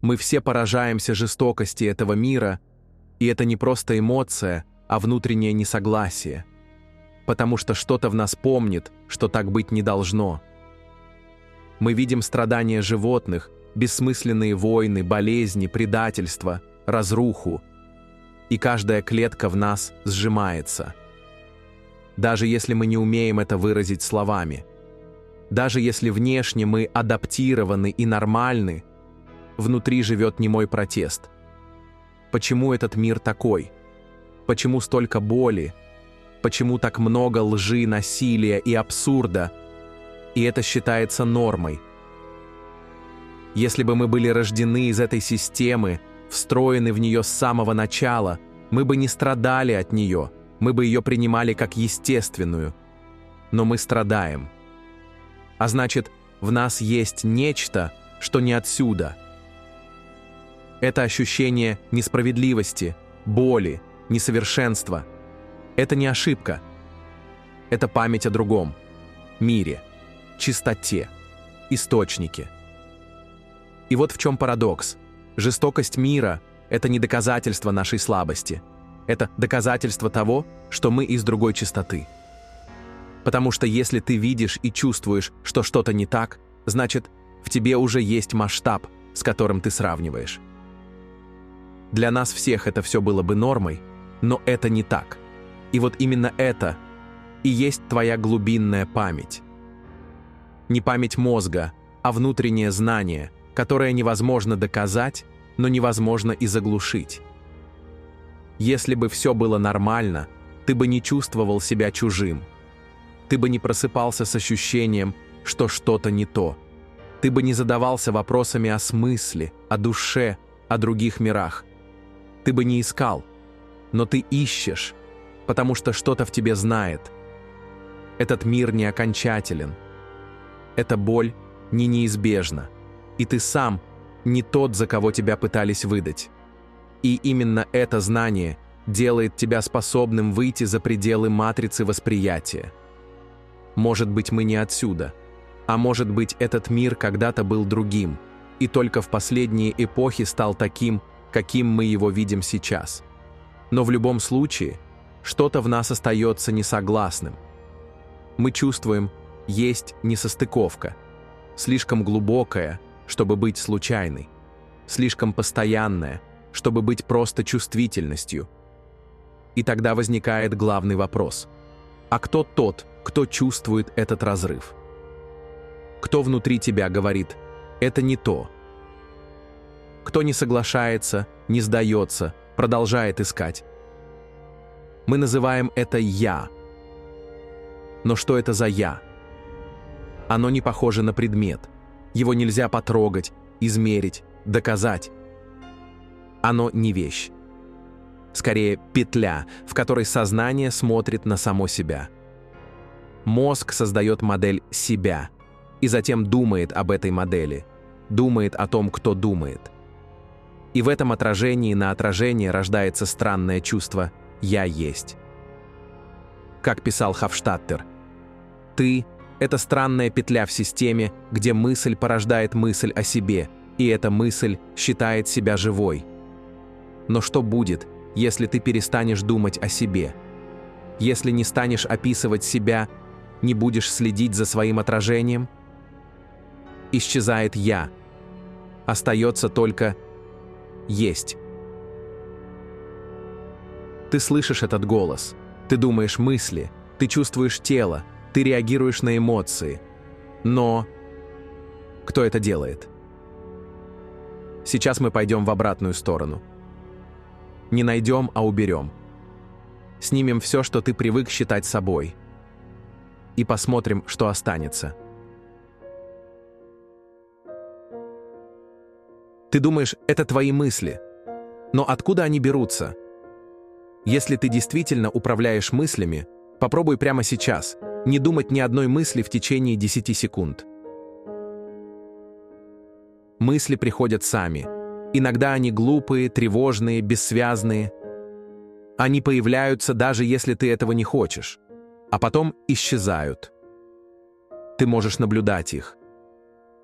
Мы все поражаемся жестокости этого мира, и это не просто эмоция, а внутреннее несогласие. Потому что что-то в нас помнит, что так быть не должно. Мы видим страдания животных, бессмысленные войны, болезни, предательство, разруху, и каждая клетка в нас сжимается. Даже если мы не умеем это выразить словами, даже если внешне мы адаптированы и нормальны, внутри живет немой протест. Почему этот мир такой? Почему столько боли? Почему так много лжи, насилия и абсурда? И это считается нормой. Если бы мы были рождены из этой системы, встроены в нее с самого начала, мы бы не страдали от нее, мы бы ее принимали как естественную. Но мы страдаем. А значит, в нас есть нечто, что не отсюда. Это ощущение несправедливости, боли, несовершенства. Это не ошибка. Это память о другом, мире, чистоте, источнике. И вот в чем парадокс. Жестокость мира – это не доказательство нашей слабости. Это доказательство того, что мы из другой чистоты. Потому что если ты видишь и чувствуешь, что что-то не так, значит, в тебе уже есть масштаб, с которым ты сравниваешь. Для нас всех это все было бы нормой, но это не так. И вот именно это и есть твоя глубинная память. Не память мозга, а внутреннее знание, которое невозможно доказать, но невозможно и заглушить. Если бы все было нормально, ты бы не чувствовал себя чужим. Ты бы не просыпался с ощущением, что что-то не то. Ты бы не задавался вопросами о смысле, о душе, о других мирах. Ты бы не искал, но ты ищешь, потому что что-то в тебе знает. Этот мир не окончателен. Эта боль не неизбежна. И ты сам не тот, за кого тебя пытались выдать. И именно это знание делает тебя способным выйти за пределы матрицы восприятия. Может быть, мы не отсюда, а может быть, этот мир когда-то был другим, и только в последние эпохи стал таким, каким мы его видим сейчас. Но в любом случае, что-то в нас остается несогласным. Мы чувствуем, есть несостыковка, слишком глубокая, чтобы быть случайной, слишком постоянная, чтобы быть просто чувствительностью. И тогда возникает главный вопрос. А кто тот, кто чувствует этот разрыв? Кто внутри тебя говорит «это не то»? Кто не соглашается, не сдается, продолжает искать? Мы называем это «я». Но что это за «я»? Оно не похоже на предмет. Его нельзя потрогать, измерить, доказать. Оно не вещь. Скорее, петля, в которой сознание смотрит на само себя. Мозг создает модель себя и затем думает об этой модели, думает о том, кто думает. И в этом отражении на отражение рождается странное чувство «я есть». Как писал Хофштаттер, «Ты — это странная петля в системе, где мысль порождает мысль о себе, и эта мысль считает себя живой. Но что будет, если ты перестанешь думать о себе? Если не станешь описывать себя, не будешь следить за своим отражением? Исчезает «я». Остается только «есть». Ты слышишь этот голос, ты думаешь мысли, ты чувствуешь тело, ты реагируешь на эмоции. Но кто это делает? Сейчас мы пойдем в обратную сторону. Не найдем, а уберем. Снимем все, что ты привык считать собой. И посмотрим, что останется. Ты думаешь, это твои мысли. Но откуда они берутся? Если ты действительно управляешь мыслями, попробуй прямо сейчас не думать ни одной мысли в течение 10 секунд. Мысли приходят сами. Иногда они глупые, тревожные, бессвязные. Они появляются, даже если ты этого не хочешь, а потом исчезают. Ты можешь наблюдать их.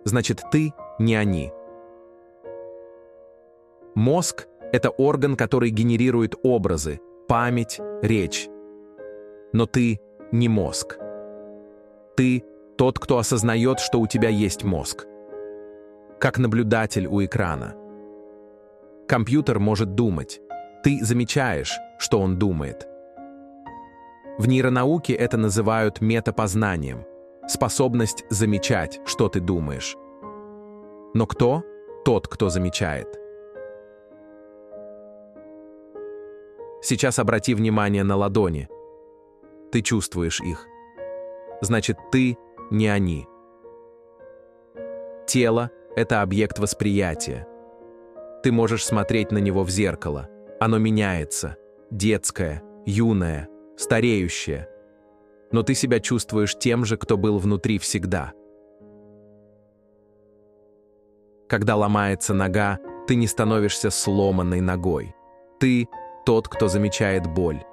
Значит, ты не они. Мозг – это орган, который генерирует образы, память, речь. Но ты не мозг. Ты тот, кто осознает, что у тебя есть мозг. Как наблюдатель у экрана. Компьютер может думать. Ты замечаешь, что он думает. В нейронауке это называют метапознанием. Способность замечать, что ты думаешь. Но кто тот, кто замечает? Сейчас обрати внимание на ладони. Ты чувствуешь их. Значит, ты не они. Тело – это объект восприятия. Ты можешь смотреть на него в зеркало. Оно меняется. Детское, юное, стареющее. Но ты себя чувствуешь тем же, кто был внутри всегда. Когда ломается нога, ты не становишься сломанной ногой. Ты тот, кто замечает боль.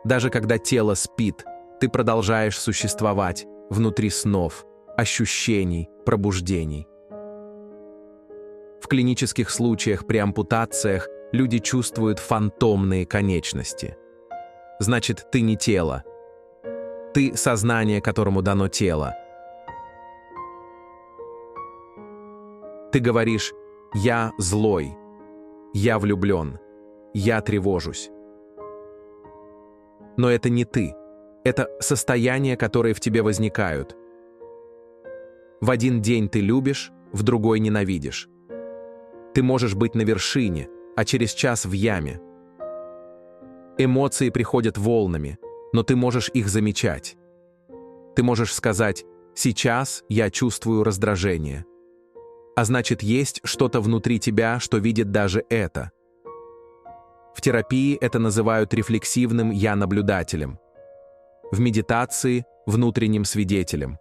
Даже когда тело спит, ты продолжаешь существовать внутри снов, ощущений, пробуждений. В клинических случаях при ампутациях люди чувствуют фантомные конечности. Значит, ты не тело. Ты сознание, которому дано тело. Ты говоришь: «Я злой», «Я влюблен», «Я тревожусь». Но это не ты. Это состояния, которые в тебе возникают. В один день ты любишь, в другой ненавидишь. Ты можешь быть на вершине, а через час в яме. Эмоции приходят волнами, но ты можешь их замечать. Ты можешь сказать: «Сейчас я чувствую раздражение». А значит, есть что-то внутри тебя, что видит даже это. В терапии это называют рефлексивным «я-наблюдателем». В медитации – внутренним свидетелем.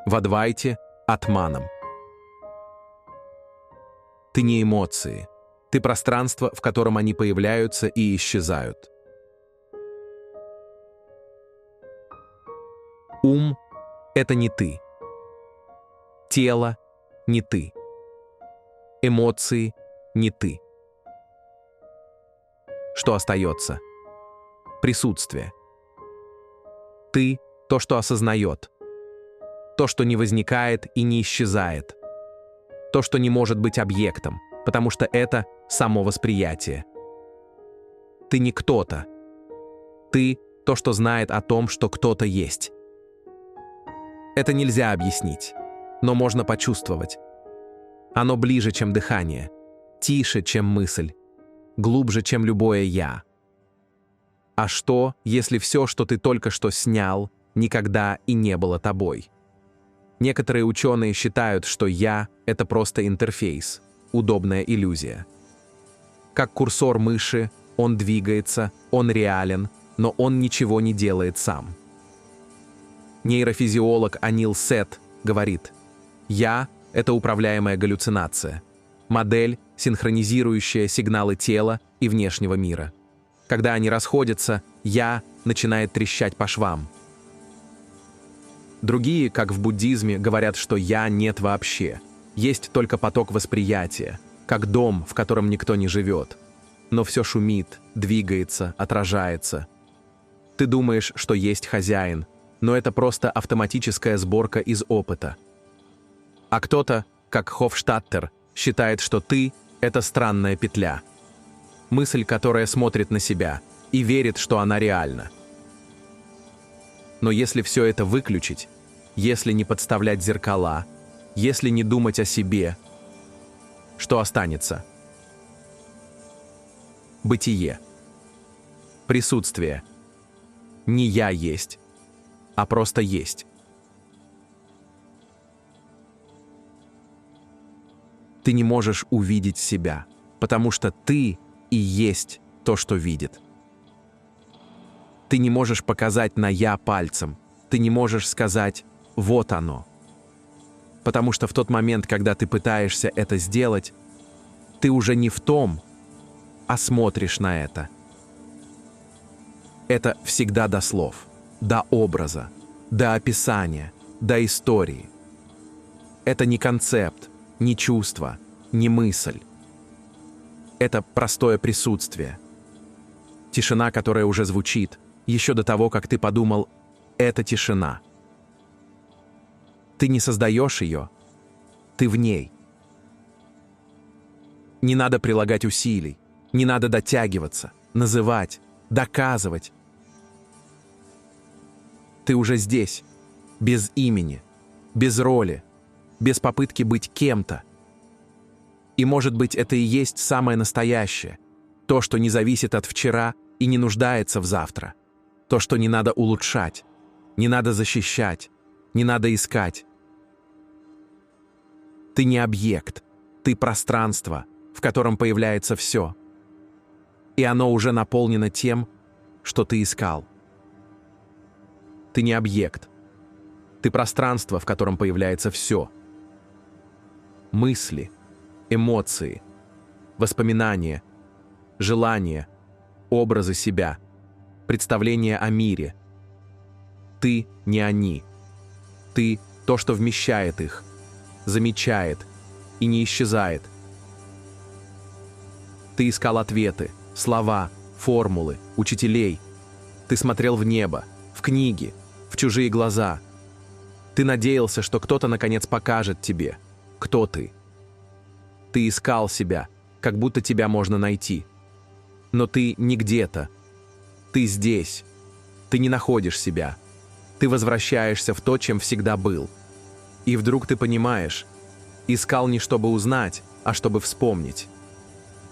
В адвайте – атманом. Ты не эмоции. Ты пространство, в котором они появляются и исчезают. Ум – это не ты. Тело – не ты. Эмоции – не ты. Что остается? Присутствие. Ты – то, что осознает. То, что не возникает и не исчезает. То, что не может быть объектом, потому что это само восприятие. Ты не кто-то. Ты – то, что знает о том, что кто-то есть. Это нельзя объяснить, но можно почувствовать. Оно ближе, чем дыхание, тише, чем мысль, глубже, чем любое «я». А что, если все, что ты только что снял, никогда и не было тобой? Некоторые ученые считают, что «я» — это просто интерфейс, удобная иллюзия. Как курсор мыши, он двигается, он реален, но он ничего не делает сам. Нейрофизиолог Анил Сет говорит: «Я — это управляемая галлюцинация, модель, синхронизирующая сигналы тела и внешнего мира. Когда они расходятся, «я» начинает трещать по швам». Другие, как в буддизме, говорят, что «я» нет вообще. Есть только поток восприятия, как дом, в котором никто не живет. Но все шумит, двигается, отражается. Ты думаешь, что есть хозяин, но это просто автоматическая сборка из опыта. А кто-то, как Хофштаттер, считает, что ты — это странная петля. Мысль, которая смотрит на себя и верит, что она реальна. Но если все это выключить, если не подставлять зеркала, если не думать о себе, что останется? Бытие. Присутствие. Не «я есть», а просто есть. Ты не можешь увидеть себя, потому что ты и есть то, что видит. Ты не можешь показать на «я» пальцем, ты не можешь сказать «вот оно». Потому что в тот момент, когда ты пытаешься это сделать, ты уже не в том, а смотришь на это. Это всегда до слов, до образа, до описания, до истории. Это не концепт, не чувство, не мысль. Это простое присутствие. Тишина, которая уже звучит, еще до того, как ты подумал «это тишина». Ты не создаешь ее, ты в ней. Не надо прилагать усилий, не надо дотягиваться, называть, доказывать. Ты уже здесь, без имени, без роли, без попытки быть кем-то. И, может быть, это и есть самое настоящее, то, что не зависит от вчера и не нуждается в завтра, то, что не надо улучшать, не надо защищать, не надо искать. Ты не объект, ты пространство, в котором появляется все. И оно уже наполнено тем, что ты искал. Ты не объект, ты пространство, в котором появляется все. Мысли, эмоции, воспоминания, желания, образы себя, представления о мире. Ты не они. Ты то, что вмещает их, замечает и не исчезает. Ты искал ответы, слова, формулы, учителей. Ты смотрел в небо, в книги, в чужие глаза. Ты надеялся, что кто-то наконец покажет тебе, кто ты. Ты искал себя, как будто тебя можно найти. Но ты не где-то. Ты здесь. Ты не находишь себя. Ты возвращаешься в то, чем всегда был. И вдруг ты понимаешь, искал не чтобы узнать, а чтобы вспомнить.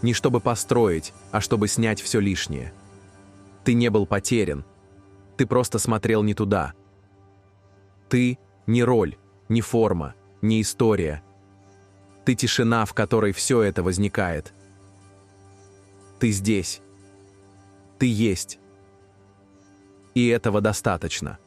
Не чтобы построить, а чтобы снять все лишнее. Ты не был потерян. Ты просто смотрел не туда. Ты не роль, не форма, не история. Ты тишина, в которой все это возникает. Ты здесь. Ты есть. И этого достаточно.